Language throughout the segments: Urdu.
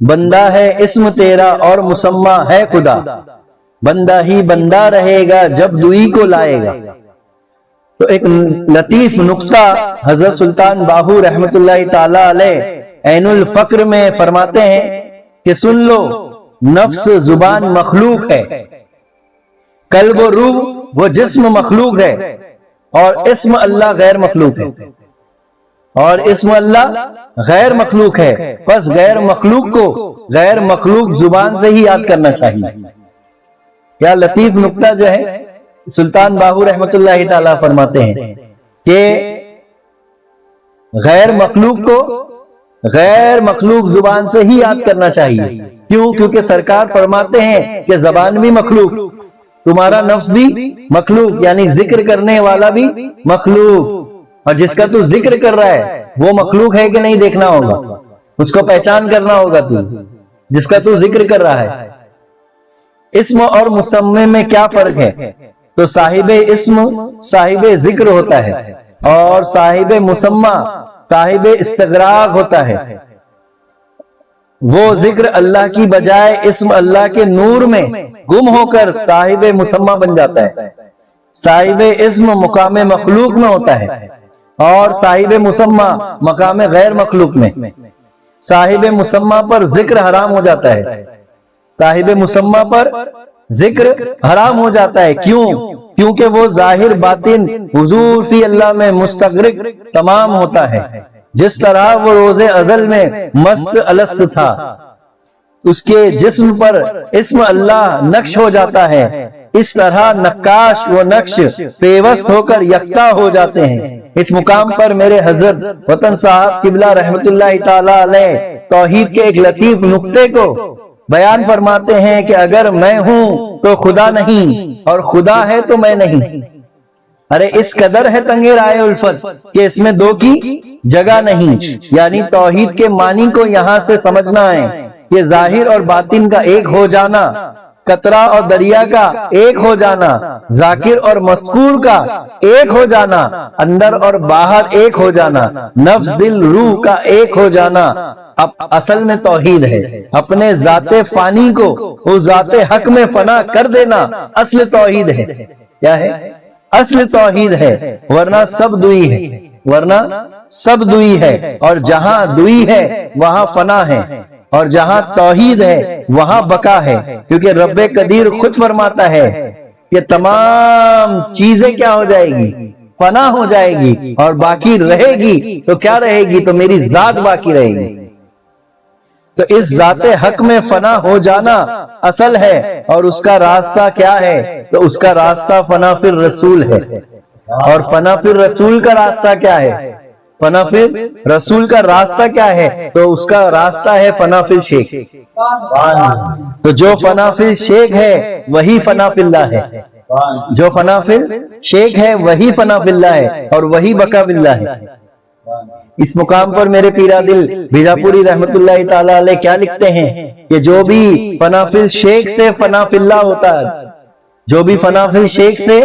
بندہ ہے اسم تیرا اور مسمى ہے خدا، بندہ ہی بندہ رہے گا جب دوئی کو لائے گا۔ تو ایک لطیف نقطہ حضرت سلطان باہو رحمت اللہ تعالی علیہ عین الفقر میں فرماتے ہیں کہ سن لو، نفس زبان مخلوق ہے، قلب و روح وہ جسم مخلوق ہے، اور اسم اللہ غیر مخلوق ہے، اور اسم اللہ غیر مخلوق ہے، بس غیر مخلوق کو غیر مخلوق زبان سے ہی یاد کرنا چاہیے۔ کیا لطیف نقطہ جو ہے سلطان باہو رحمت اللہ تعالیٰ فرماتے ہیں کہ غیر مخلوق کو غیر مخلوق زبان سے ہی یاد کرنا چاہیے۔ کیوں؟ کیونکہ سرکار فرماتے ہیں کہ زبان بھی مخلوق، تمہارا نفس بھی مخلوق، یعنی ذکر کرنے والا بھی مخلوق، اور جس کا تو ذکر کر رہا ہے وہ مخلوق ہے کہ نہیں دیکھنا ہوگا، اس کو پہچان کرنا ہوگا، تو جس کا تو ذکر کر رہا ہے۔ اسم اور مسمے میں کیا فرق ہے؟ تو صاحب اسم صاحب ذکر ہوتا ہے، اور صاحب مسمى صاحب استغراق ہوتا ہے۔ وہ ذکر اللہ کی بجائے اسم اللہ کے نور میں گم ہو کر صاحب مسمى بن جاتا ہے۔ صاحب اسم مقام مخلوق میں ہوتا ہے، اور صاحب مسمى مقام غیر مخلوق میں۔ صاحب مسمى پر ذکر حرام ہو جاتا ہے، صاحب مسمى پر ذکر حرام ہو جاتا ہے۔ کیوں؟ کیونکہ وہ ظاہر باطن حضور فی اللہ میں مستغرق تمام ہوتا ہے۔ جس طرح وہ روز ازل میں مست الست تھا، اس کے جسم پر اسم اللہ نقش ہو جاتا ہے، اس طرح نقاش و نقش پیوست ہو کر یکتا ہو جاتے ہیں۔ اس مقام پر میرے حضرت وطن صاحب قبلہ رحمت اللہ تعالی علیہ توحید کے ایک لطیف نقطے کو بیان فرماتے ہیں کہ اگر میں ہوں تو خدا نہیں، اور خدا ہے تو میں نہیں۔ ارے اس قدر ہے تنگ رائے الفت کہ اس میں دو کی جگہ نہیں، یعنی توحید کے معنی کو یہاں سے سمجھنا ہے کہ ظاہر اور باطن کا ایک ہو جانا، قطرہ اور دریا کا ایک ہو جانا، ذاکر اور مذکور کا ایک ہو جانا، اندر اور باہر ایک ہو جانا، نفس دل روح کا ایک ہو جانا، اب اصل میں توحید ہے۔ اپنے ذات فانی کو اس ذات حق میں فنا کر دینا اصل توحید ہے۔ کیا ہے؟ اصل توحید ہے، ورنہ سب دوئی ہے، ورنہ سب دوئی ہے، اور جہاں دوئی ہے وہاں فنا ہے، اور جہاں توحید ہے وہاں بقا ہے۔ کیونکہ رب قدیر خود فرماتا ہے کہ تمام چیزیں کیا ہو جائے گی؟ فنا ہو جائے گی، اور باقی رہے گی تو کیا رہے گی؟ تو میری ذات باقی رہے گی۔ تو اس ذات حق میں فنا ہو جانا اصل ہے، اور اس کا راستہ کیا ہے؟ تو اس کا راستہ فنا فی الرسول ہے۔ اور فنا فی الرسول کا راستہ کیا ہے؟ فنا فی رسول کا راستہ کیا ہے؟ تو اس کا راستہ ہے فنا فی الشیخ۔ تو جو فنا فی الشیخ ہے وہی فنا فی اللہ ہے، جو فنا فی الشیخ ہے وہی فنا فی اللہ ہے، اور وہی بقا فی اللہ ہے۔ اس مقام پر میرے پیرا دل بیجاپوری رحمت اللہ تعالی علیہ کیا لکھتے ہیں کہ جو بھی فنا فی الشیخ سے فنا فی اللہ ہوتا ہے، جو بھی فنا فی الشیخ سے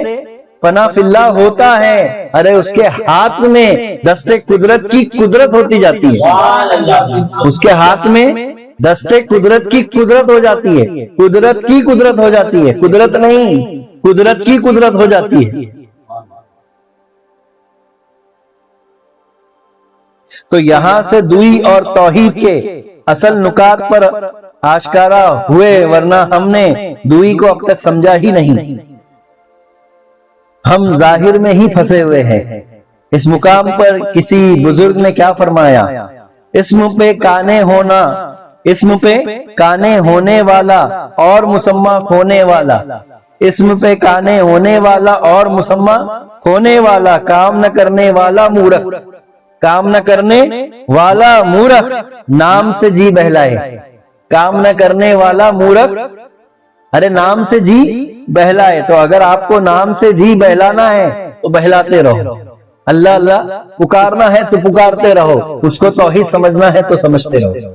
فنا فی اللہ ہوتا ہے، ارے اس کے ہاتھ میں دست قدرت کی قدرت ہوتی جاتی ہے، اس کے ہاتھ میں دست قدرت کی قدرت ہو جاتی ہے، قدرت کی قدرت ہو جاتی ہے، قدرت نہیں، قدرت کی قدرت ہو جاتی ہے۔ تو یہاں سے دوئی اور توحید کے اصل نکات پر آشکارا ہوئے، ورنہ ہم نے دوئی کو اب تک سمجھا ہی نہیں، ہم ظاہر میں ہی پھنسے ہوئے ہیں۔ اس مقام پر کسی بزرگ نے کیا فرمایا؟ اسم پہ کانے ہونا، اسم پہ کانے ہونے والا اور مسمى کھونے والا، اسم پہ کانے ہونے والا اور مسمى کھونے والا، کام نہ کرنے والا مورخ، کام نہ کرنے والا مورخ، نام سے جی بہلائے، کام نہ کرنے والا مورخ، ارے نام سے جی بہلائے۔ تو اگر آپ کو نام سے جی بہلانا ہے تو بہلاتے رہو، اللہ اللہ پکارنا ہے تو پکارتے رہو، اس کو توحید سمجھنا ہے تو سمجھتے رہو۔